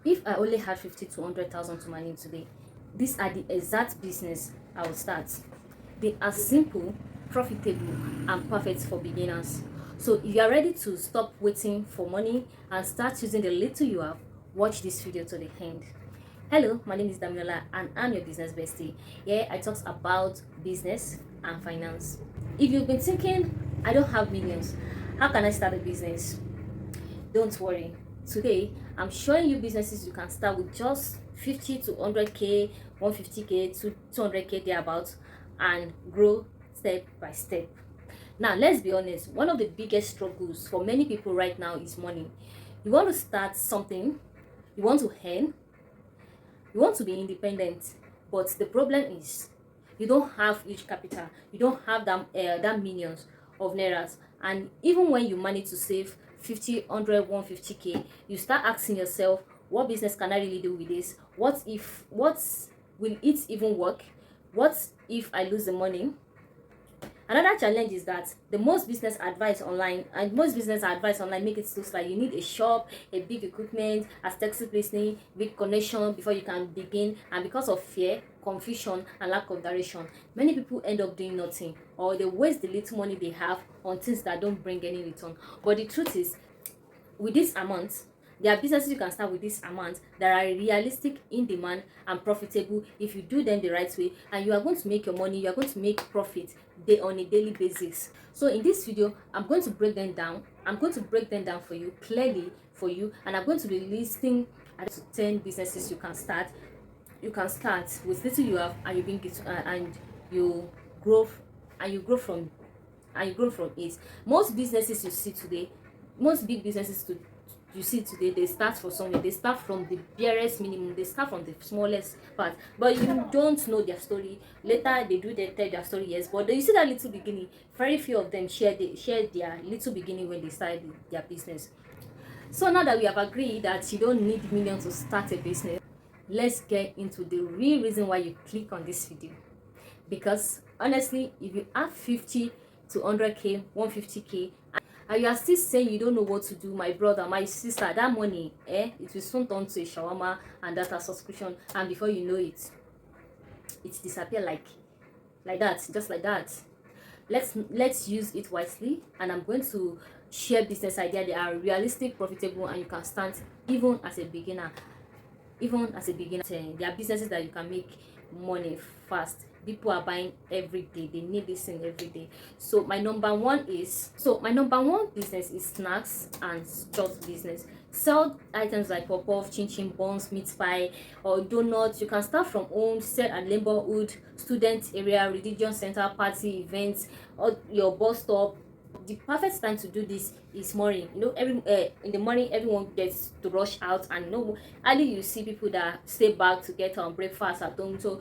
If I only had 50 to 100,000 to my name today, these are the exact business I would start. They are simple, profitable, and perfect for beginners. So if you are ready to stop waiting for money and start using the little you have, watch this video to the end. Hello, my name is Damiola and I'm your business bestie. Here I talk about business and finance. If you've been thinking, I don't have millions, how can I start a business? Don't worry. Today, I'm showing you businesses you can start with just 50 to 100k, 150k to 200k thereabouts and grow step by step. Now, let's be honest, one of the biggest struggles for many people right now is money. You want to start something, you want to earn, you want to be independent, but the problem is you don't have huge capital, you don't have that millions of nairas, and even when you manage to save 50, 100, 150k, you start asking yourself, what business can I really do with this? What will it even work? What if I lose the money? Another challenge is that the most business advice online make it looks like you need a shop, a big equipment, aesthetic placement, big connection before you can begin, and because of fear, confusion, and lack of direction, many people end up doing nothing, or they waste the little money they have on things that don't bring any return. But the truth is, with this amount, there are businesses you can start with this amount that are realistic, in demand, and profitable if you do them the right way, and you are going to make your money, you are going to make profit on a daily basis. So in this video, I'm going to break them down. I'm going to break them down for you clearly for you, and I'm going to be listing to 10 businesses you can start. You can start with little you have, and you bring it and you grow and you grow from it. Most businesses you see today, most big businesses you see today, they start for somewhere. They start from the barest minimum, they start from the smallest part, but you don't know their story. Later they tell their story, yes, but you see that little beginning, very few of them share their little beginning when they started their business. So now that we have agreed that you don't need millions to start a business, let's get into the real reason why you click on this video. Because honestly, if you have 50 to 100k, 150k, and you are still saying you don't know what to do, my brother, my sister, that money, it will soon turn to a shawarma and data subscription, and before you know it, it disappear like that, just like that. Let's use it wisely, and I'm going to share business idea that are realistic, profitable, and you can start even as a beginner. There are businesses that you can make money fast. People are buying every day, they need this thing every day. So my number one business is snacks and short business. Sell items like pop-off, chin buns, meat pie, or donuts. You can start from home, sell at neighborhood, student area, religion center, party events, or your bus stop. The perfect time to do this is morning. In the morning everyone gets to rush out, and early you see people that stay back to get breakfast at home. So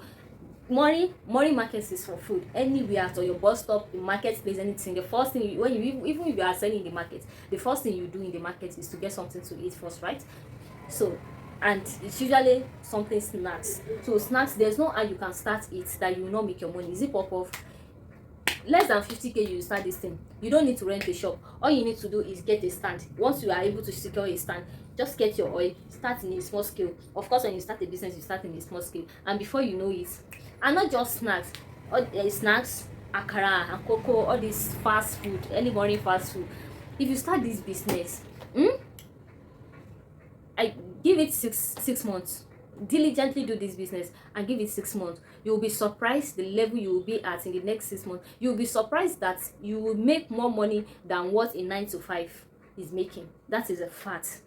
morning markets is for food. Anywhere at your bus stop, the marketplace, anything, the first thing even if you are selling in the market, the first thing you do in the market is to get something to eat first, right? So, and it's usually something snacks. So snacks, there's no how you can start it that you will not make your money. Is it pop off? Less than 50k you start this thing. You don't need to rent a shop. All you need to do is get a stand. Once you are able to secure a stand, just get your oil, start in a small scale. Of course, when you start a business, you start in a small scale, and before you know it, and not just snacks, snacks, akara and cocoa, all this fast food, early morning fast food. If you start this business, I give it six months. Diligently do this business and give it 6 months. You will be surprised the level you will be at in the next 6 months. You will be surprised that you will make more money than what a 9 to 5 is making. That is a fact.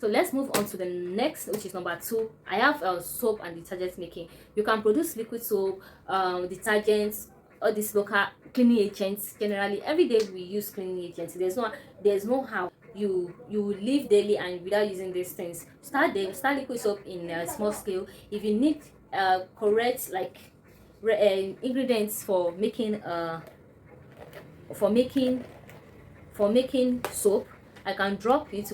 So let's move on to the next, which is number 2. I have soap and detergent making. You can produce liquid soap, detergents, all these local cleaning agents. Generally every day we use cleaning agents. There's no how you live daily and without using these things. Start liquid soap in a small scale. If you need correct ingredients for making soap, I can drop it.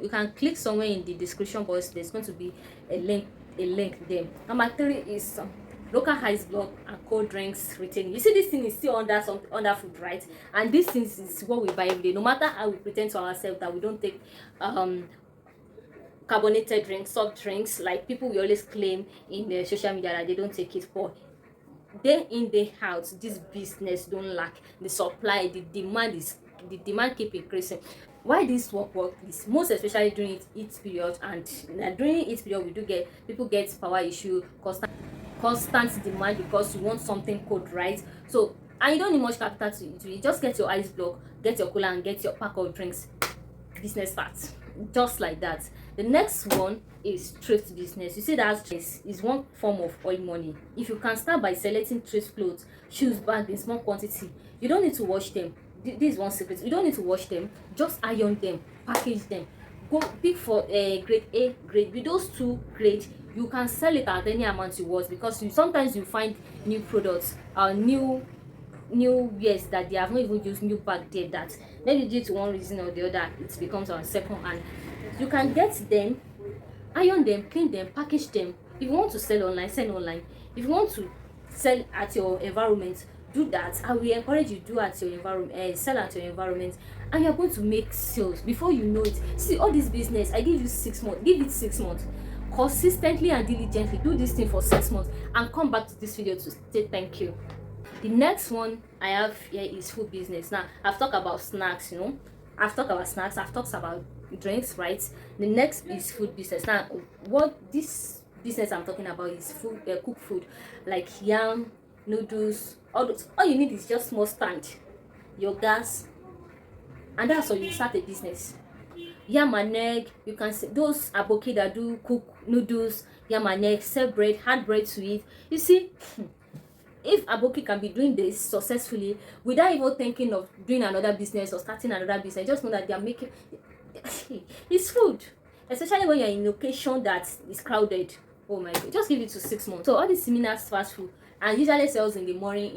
You can click somewhere in the description box. There's going to be a link there. Number 3 is local ice block and cold drinks retaining. You see, this thing is still under food, right? And this thing is what we buy every day. No matter how we pretend to ourselves that we don't take carbonated drinks, soft drinks, like people will always claim in the social media that they don't take it, but day in day out this business don't lack. The supply, the demand keep increasing. Why this work is most especially during its period, and during its period we do get people get power issue, constant demand because you want something cold, right? So, and you don't need much capital to do it. Just get your ice block, get your cooler, and get your pack of drinks. Business starts just like that. The next one is thrift business. You see that is one form of oil money. If you can start by selecting thrift clothes, shoes, bags in small quantity, you don't need to wash them. This is one secret. You don't need to wash them. Just iron them, package them. Go pick for grade A, grade B. Those two grade, you can sell it at any amount you want, because sometimes you find new products, new wears that they have not even used new back there, that maybe due to one reason or the other it becomes on second hand. You can get them, iron them, clean them, package them. If you want to sell online, sell online. If you want to sell at your environment, do that. I will encourage you do at your environment, sell at your environment, and you're going to make sales before you know it. See, all this business, I give you 6 months, give it 6 months consistently and diligently. Do this thing for 6 months and come back to this video to say thank you. The next one I have here is food business. Now, I've talked about snacks, I've talked about snacks, I've talked about drinks, right? The next is food business. Now, what this business I'm talking about is food, cooked food, like yam, noodles, all those. All you need is just small stand, your gas, and that's how you start a business. Yam and egg, you can see those aboki that do cook noodles, yam and egg, sell bread, hard bread to eat. You see, if aboki can be doing this successfully without even thinking of doing another business or starting another business, just know that they are making it's food, especially when you're in a location that is crowded. Oh my god, just give it to 6 months. So all these similar fast food, and usually sells in the morning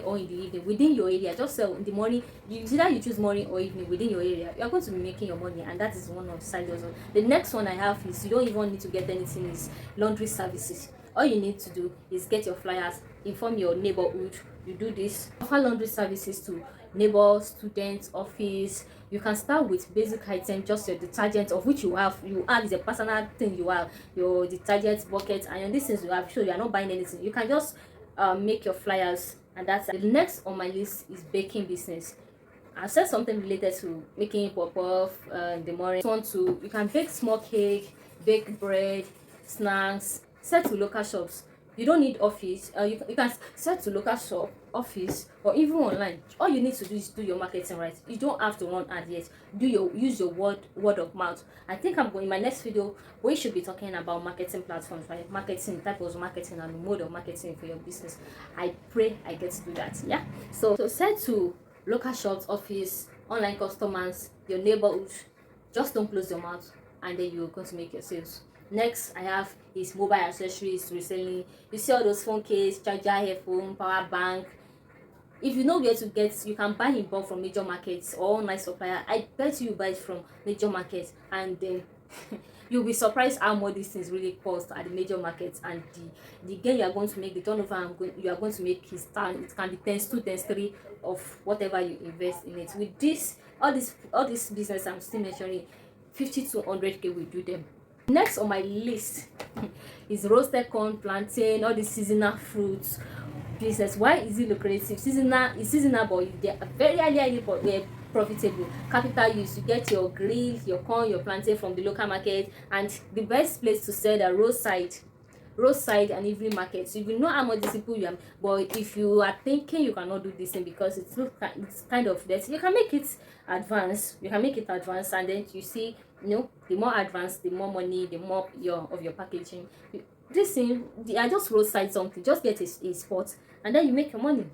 or in the evening within your area. Just sell in the morning. Either you choose morning or evening within your area, you are going to be making your money, and that is one of the side hustle. The next one I have is, you don't even need to get anything, is laundry services. All you need to do is get your flyers, inform your neighborhood. You do this, offer laundry services to neighbors, students, office. You can start with basic items, just your detergent, of which you have is a personal thing. You have your detergent bucket, and these things you have, sure you are not buying anything. You can just make your flyers, and that's it. The next on my list is baking business. I said something related to making pop-off in the morning. You can bake small cake, bake bread, snacks, sell to local shops. You don't need office. You can sell to local shop, office, or even online. All you need to do is do your marketing right. You don't have to run ad yet. Use your word of mouth. I think I'm going in my next video, we should be talking about marketing platforms, right? Marketing, type of marketing, and the mode of marketing for your business. I pray I get to do that. Yeah. So sell to local shops, office, online customers, your neighborhood. Just don't close your mouth, and then you're going to make your sales. Next I have is mobile accessories reselling. You see all those phone case, charger, headphone, power bank. If you know where to get, you can buy in bulk from major markets or online supplier. I bet you buy it from major markets, and then you'll be surprised how much these things really cost at the major markets, and the gain you are going to make, the turnover you are going to make is it can be times 2 times 3 of whatever you invest in it. With this, all this business I'm still mentioning, 50 to 100k will do them. Next on my list is roasted corn, plantain, all these seasonal fruits business. Why is it lucrative? Seasonal, but they are very highly profitable. Capital use, you get your grill, your corn, your plantain from the local market, and the best place to sell the roadside and evening markets. You will know how much people you are, but if you are thinking you cannot do this thing because it's kind of dirty, you can make it advanced. And then you see, the more advanced, the more money, the more of your packaging. This thing, I just roadside something, just get a spot, and then you make your money.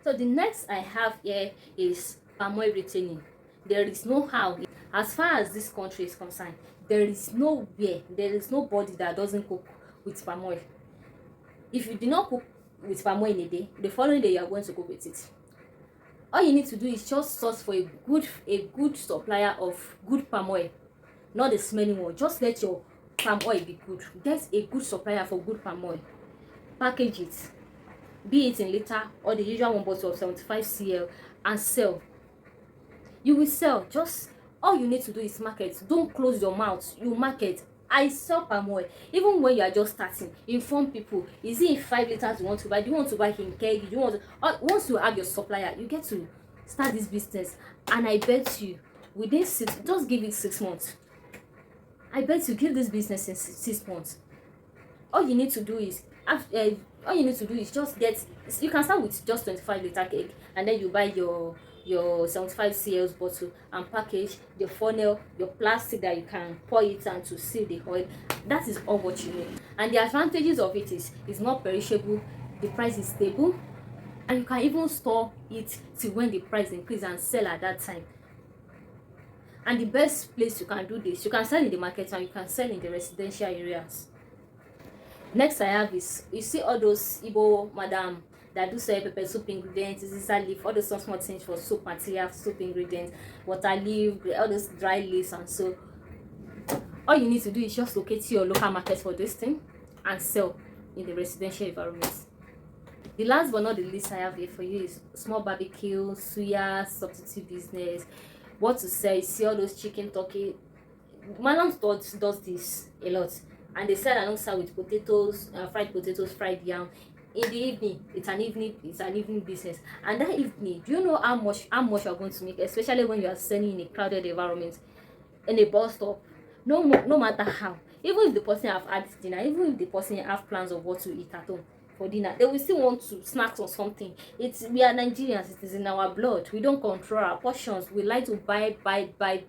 So the next I have here is palm oil retaining. There is no how, as far as this country is concerned, there is nobody that doesn't cook with palm oil. If you do not cook with palm oil in a day, the following day you are going to cook with it. All you need to do is just source for a good supplier of good palm oil, not the smelling one. Just let your palm oil be good. Get a good supplier for good palm oil. Package it, be it in liter or the usual one bottle of 75 cl, and sell. You will sell. Just All you need to do is market. Don't close your mouth. You market. I sell palm oil. Even when you are just starting, inform people. Is it in 5 liters you want to buy? Do you want to buy in keg? Do you want to, once you have your supplier, you get to start this business. And I bet you within just give it 6 months. I bet you give this business in 6 months. All you need to do is just get, you can start with just 25-liter keg, and then you buy your 75 cl bottle and package your funnel, your plastic that you can pour it and to seal the oil. That is all what you need. And the advantages of it is it's not perishable, the price is stable, and you can even store it till when the price increase and sell at that time. And the best place you can do this, you can sell in the market and you can sell in the residential areas. Next I have is, you see all those Igbo madam that do sell pepper soup ingredients, scissor leaf, all those small things for soap material, soap ingredients, water leaf, all those dry leaves and so. All you need to do is just locate your local market for this thing and sell in the residential environment. The last but not the least I have here for you is small barbecue, suya, substitute business. What to sell? You see all those chicken, turkey. Malam does this a lot, and they sell alongside with potatoes, fried potatoes, fried yam. In the evening, it's an evening business. And that evening, do you know how much you're going to make, especially when you are selling in a crowded environment, in a bus stop? No matter how, even if the person have had dinner, even if the person have plans of what to eat at home for dinner, they will still want to snacks or something. We are Nigerians, it is in our blood. We don't control our portions. We like to buy and buy.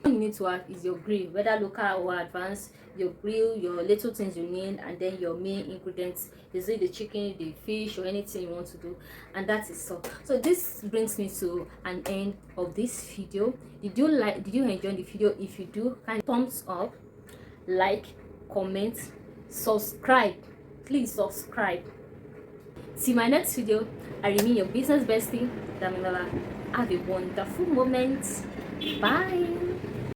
All you need to have is your grill, whether local or advanced. Your grill, your little things you need, and then your main ingredients. Is it the chicken, the fish, or anything you want to do? And that is all. So this brings me to an end of this video. Did you enjoy the video? If you do, kind thumbs up, like, comment, subscribe. Please subscribe. See my next video. I remain your business bestie, Damilola. Have a wonderful moment. Bye.